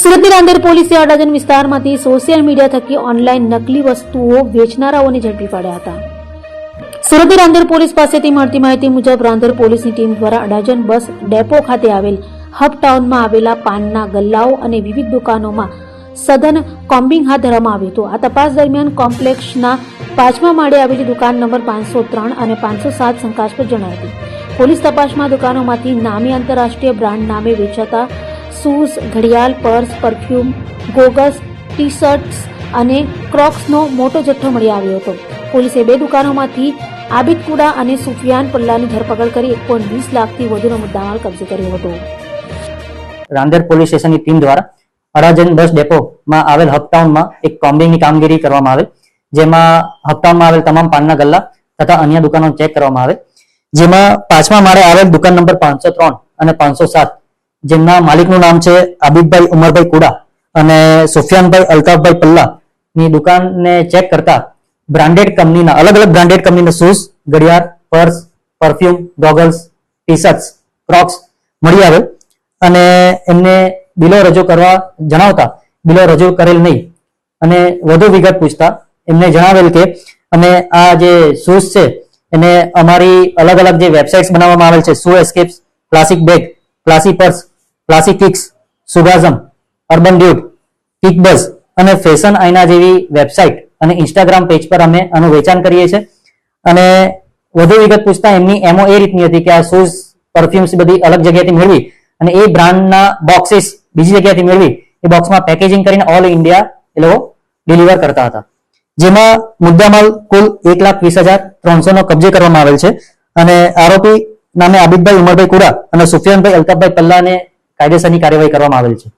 સુરતની રાંદેર પોલીસે અડાજણ વિસ્તારમાંથી સોશિયલ મીડિયા થકી ઓનલાઈન નકલી વસ્તુઓ વેચનારાઓને ઝડપી પાડ્યા હતા. સુરતની રાંદેર પોલીસ પાસેથી મળતી માહિતી મુજબ રાંદેર પોલીસની ટીમ દ્વારા અડાજણ બસ ડેપો ખાતે આવેલ હબ ટાઉનમાં આવેલા પાનના ગલ્લાઓ અને વિવિધ દુકાનોમાં સઘન કોમ્બિંગ હાથ ધરવામાં આવ્યું હતું. આ તપાસ દરમિયાન કોમ્પ્લેક્સના 5મા માળે આવેલી દુકાન નંબર 503 અને 507 શંકાસ્પદ જણાઈ હતી. પોલીસ તપાસમાં દુકાનોમાંથી નામી આંતરરાષ્ટ્રીય બ્રાન્ડ નામે વેચાતા શૂઝ, ઘડિયાળ, purse, perfume, goggles, T shirts અને ક્રોક્સનો મોટો જથ્થો મળી આવ્યો હતો. પોલીસે 2 દુકાનોમાંથી આબિદ કુડા અને સુફિયાન પલ્લાની ધરપકડ કરી 1.20 લાખથી વધુનો મુદ્દામાલ કબજે કર્યો હતો. રાંદેર પોલીસ સ્ટેશનની ટીમ દ્વારા અડાજણ બસ ડેપોમાં આવેલ હબટાઉનમાં એક કોમ્બિંગની કામગીરી કરવામાં આવે, જેમાં હબટાઉનમાં આવેલ તમામ પાનના ગલ્લા તથા અન્ય દુકાનો ચેક કરવામાં આવે, જેમાં 5મા માળે આવેલ દુકાન નંબર 503 અને 507 જેમના માલિકનું નામ છે આબિદભાઈ ઉમરભાઈ કુડા અને સુફિયાનભાઈ અલ્તાફભાઈ પલ્લાની દુકાનને ચેક કરતા બ્રાન્ડેડ કંપનીના અલગ અલગ બ્રાન્ડેડ કંપનીના શૂઝ, ઘડિયાળ, purse, perfume, goggles, T shirts, Crocs મળી આવેલ અને એમને બિલો રજૂ કરવા જણાવતા બિલો રજૂ કરેલ નહીં અને વધુ વિગત પૂછતા એમને જણાવેલ કે અમે આ જે શૂઝ છે એને અમારી અલગ અલગ જે વેબસાઇટ્સ બનાવવામાં આવેલ છે, shoe escapes, classic bag, classy purse, classic kicks, સુગાઝમ, અર્બન ડ્યુડ, કિક બઝ અને ફેશન આઈના જેવી વેબસાઇટ અને ઇન્સ્ટાગ્રામ પેજ પર અમે આનું વેચાણ કરીએ છીએ. અને વધુ વિગત પૂછતા એમની એમઓ એ રીતની હતી કે આ શૂઝ, પરફ્યુમ્સ બધી અલગ જગ્યાએથી મેળવી અને એ બ્રાન્ડના બોક્સીસ બીજી જગ્યાએથી મેળવી એ બોક્સમાં પેકેજિંગ કરીને ઓલ ઇન્ડિયા એ લોકો ડિલિવર કરતા હતા, જેમાં મુદ્દામાલ કુલ 1,20,300 નો કબજે કરવામાં આવેલ છે અને આરોપી નામે આબિદભાઈ ઉમરભાઈ કુડા અને સુફિયાનભાઈ અલ્તાફભાઈ પલ્લાને કાયદેસરની કાર્યવાહી કરવામાં આવેલ છે.